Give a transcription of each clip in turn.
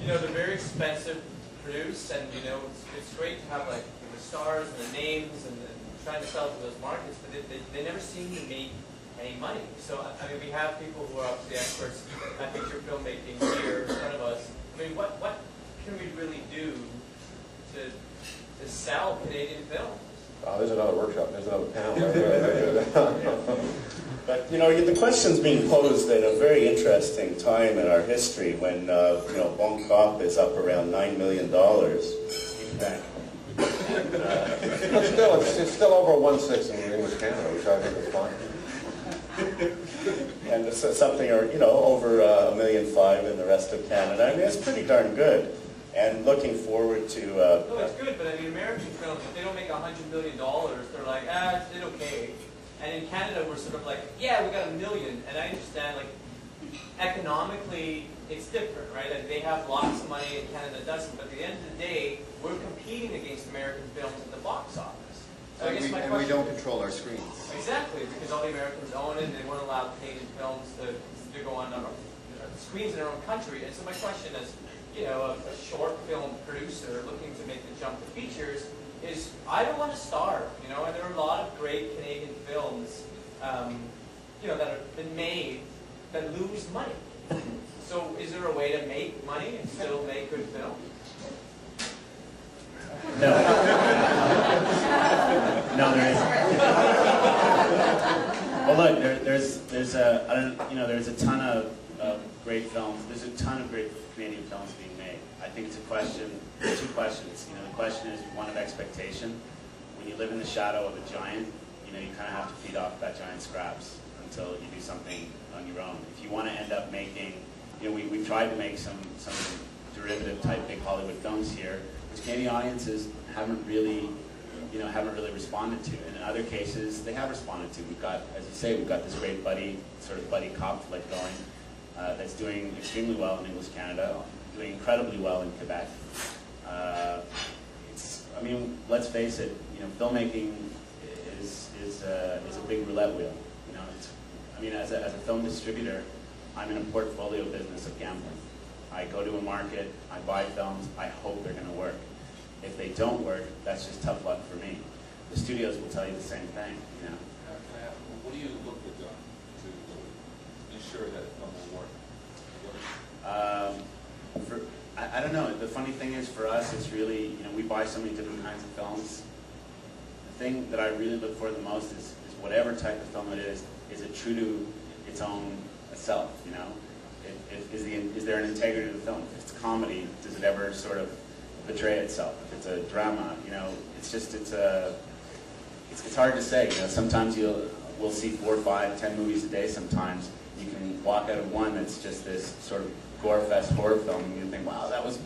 they're very expensive to produce, and it's great to have like the stars and the names and trying to sell to those markets, but they never seem to make any money. So I mean, we have people who are obviously experts at feature filmmaking here in front of us. I mean, what can we really do to sell Canadian films? Oh, there's another workshop. There's another panel. But the question's being posed at a very interesting time in our history when Bon Cop is up around $9 million. But it's still over 1.6 in English Canada, which I think is fine. And it's something, over $1.5 million in the rest of Canada. I mean, it's pretty darn good. And looking forward to... no, it's good, but I mean, American films, if they don't make $100 million, they're like, it's okay. And in Canada, we're sort of like, yeah, we got $1 million. And I understand, like, economically, it's different, right? Like, they have lots of money and Canada doesn't. But at the end of the day, we're competing against American films at the box office. So I guess my question, we don't control our screens. Exactly, because all the Americans own it, and they weren't allowed Canadian films to go on screens in their own country. And so my question is, a short film producer looking to make the jump to features is, I don't want to starve, and there are a lot of great Canadian films, that have been made that lose money. So is there a way to make money and still make good films? No. No, there isn't. Well, look, there's a ton of great films. There's a ton of great Canadian films being made. I think it's a question. There's two questions. The question is one of expectation. When you live in the shadow of a giant, you kind of have to feed off that giant's scraps until you do something on your own. If you want to end up making, we've tried to make some derivative type big Hollywood films here, which Canadian audiences haven't really responded to. And in other cases, they have responded to. We've got, as you say, we've got this great buddy cop flick going that's doing extremely well in English Canada, doing incredibly well in Quebec. Let's face it. Filmmaking is a big roulette wheel. As a film distributor, I'm in a portfolio business of gambling. I go to a market, I buy films, I hope they're going to work. If they don't work, that's just tough luck for me. The studios will tell you the same thing. What do you look at to ensure that a film will work? I don't know. The funny thing is, for us, it's really, we buy so many different kinds of films. The thing that I really look for the most is whatever type of film it is it true to its own self, Is there an integrity to the film? If it's comedy, does it ever sort of betray itself? If it's a drama, it's hard to say. Sometimes we'll see 4, 5, 10 movies a day sometimes. You can walk out of one that's just this sort of gore fest horror film, and you think, wow, that was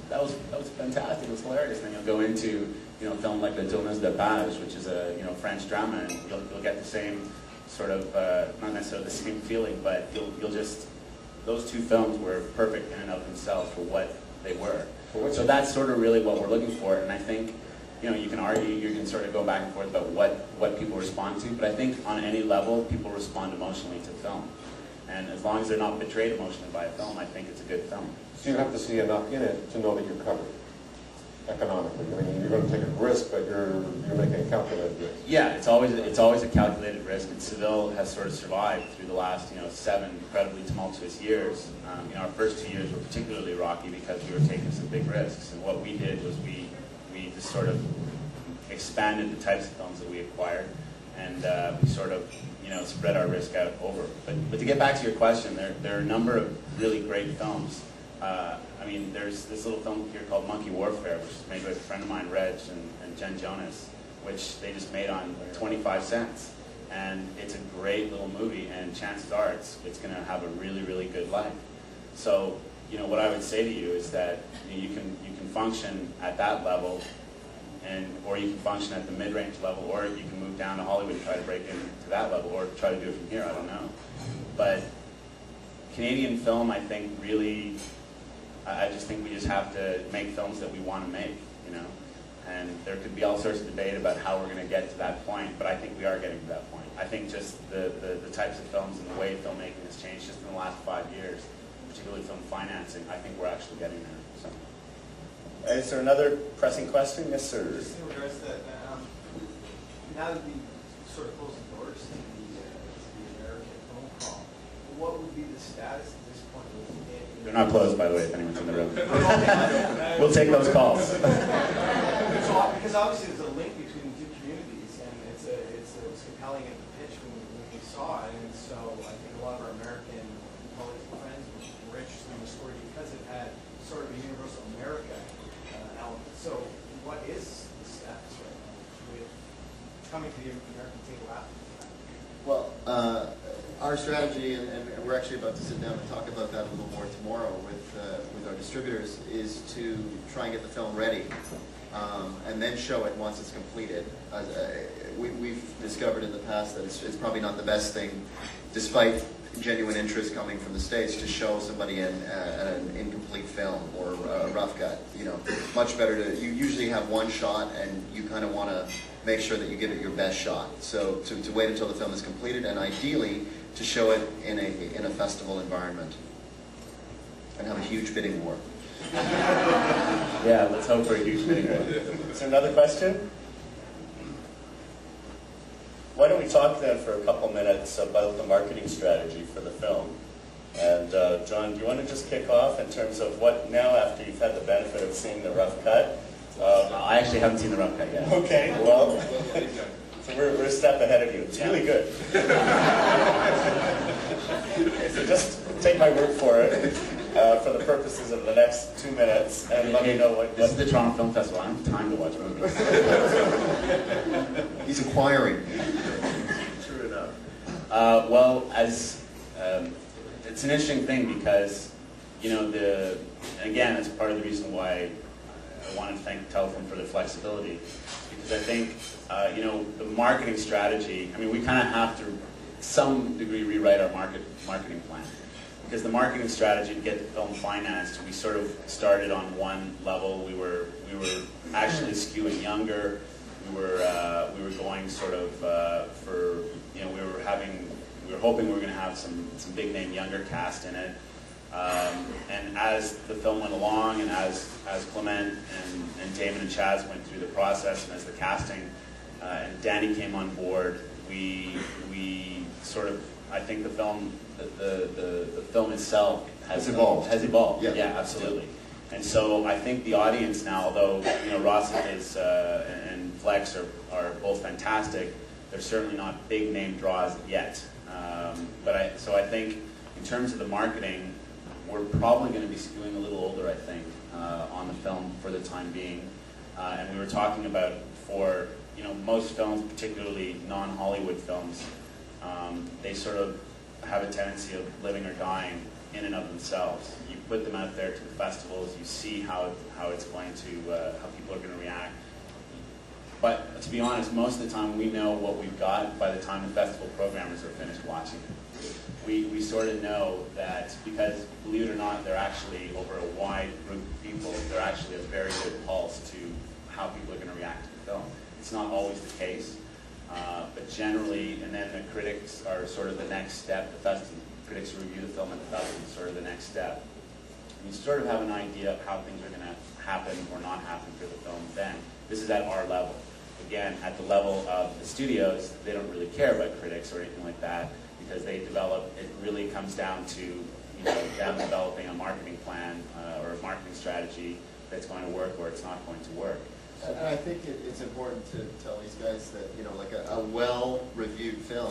fantastic, it was hilarious. And then you'll go into a film like Le Tourneuse de Page, which is a French drama, and you'll get the same sort of not necessarily the same feeling, but you'll just, those two films were perfect in and of themselves for what they were. So that's sort of really what we're looking for, and I think you can argue, you can sort of go back and forth about what people respond to, but I think on any level people respond emotionally to film. And as long as they're not betrayed emotionally by a film, I think it's a good film. So you have to see enough in it to know that you're covered economically. You're going to take a risk, but you're making a calculated risk. Yeah, it's always a calculated risk, and Seville has sort of survived through the last 7 incredibly tumultuous years. Our first 2 years were particularly rocky because we were taking some big risks, and what we did was we just sort of expanded the types of films that we acquired, and we sort of spread our risk out over. But to get back to your question, there are a number of really great films. There's this little film here called Monkey Warfare, which is made with a friend of mine, Reg, and Jen Jonas, which they just made on 25 cents. And it's a great little movie, and chances are it's going to have a really, really good life. So, what I would say to you is that you can function at that level, or you can function at the mid-range level, or you can move down to Hollywood and try to break into that level, or try to do it from here, I don't know. But Canadian film, I think, really, I just think we just have to make films that we want to make, And there could be all sorts of debate about how we're going to get to that point, but I think we are getting to that point. I think just the types of films and the way filmmaking has changed just in the last 5 years, particularly film financing, I think we're actually getting there. So. Is there another pressing question? Yes, sir. Just in regards to that, now that we sort of closed the doors to the American phone call, what would be the status at this point? They're not closed, by the way, if anyone's in the room. We'll take those calls. Because obviously there's a link between the two communities, and it was compelling in the pitch when we saw it, and so I think a lot of our American political friends were interested in the story because it had sort of a universal America element. So what is the status right now with coming to the American table after that? Well, our strategy, and we're actually about to sit down and talk about that a little more tomorrow with our distributors, is to try and get the film ready and then show it once it's completed. We've discovered in the past that it's probably not the best thing, despite genuine interest coming from the States, to show somebody an incomplete film or a rough cut. You know, much better to, you usually have one shot and you kind of want to make sure that you give it your best shot. So to wait until the film is completed, and ideally to show it in a festival environment and have a huge bidding war. Yeah, let's hope for a huge bidding war. Is there another question? Why don't we talk then for a couple minutes about the marketing strategy for the film? And John, do you want to just kick off in terms of what now, after you've had the benefit of seeing the rough cut? I actually haven't seen the rough cut yet. Okay, well, so we're a step ahead of you. It's really good. Okay, so just take my word for it for the purposes of the next 2 minutes, and let me know what... This is the Toronto Film Festival. I don't have time to watch movies. He's acquiring. True enough. Well, as it's an interesting thing because, you know, again, it's part of the reason why I wanted to thank Telefilm for their flexibility, because I think, you know, the marketing strategy, I mean, we kind of have to, to some degree, rewrite our marketing plan. Because the marketing strategy to get the film financed, we sort of started on one level. We were actually skewing younger. We were going sort of for, you know, we were hoping we were going to have some big name younger cast in it. And as the film went along, and as Clement and Damon and Chaz went through the process, and as the casting and Danny came on board, we sort of, I think the film itself has evolved. Yeah, absolutely. And so I think the audience now, although, you know, Ross and Flex are both fantastic, they're certainly not big name draws yet. So I think in terms of the marketing, we're probably going to be skewing a little older, I think, on the film for the time being. And we were talking about, for, you know, most films, particularly non-Hollywood films, they sort of have a tendency of living or dying in and of themselves. You put them out there to the festivals, you see how it's going to, how people are going to react. But to be honest, most of the time we know what we've got by the time the festival programmers are finished watching it. We sort of know that, because, believe it or not, they're actually, over a wide group of people, they're actually a very good pulse to how people are going to react to the film. It's not always the case, but generally, and then the critics are sort of the next step. The critics review the film at the festival is sort of the next step. You sort of have an idea of how things are going to happen or not happen for the film then. This is at our level. Again, at the level of the studios, they don't really care about critics or anything like that, because they develop, it really comes down to, you know, them developing a marketing plan or a marketing strategy that's going to work or it's not going to work. And I think it's important to tell these guys that, you know, like a well-reviewed film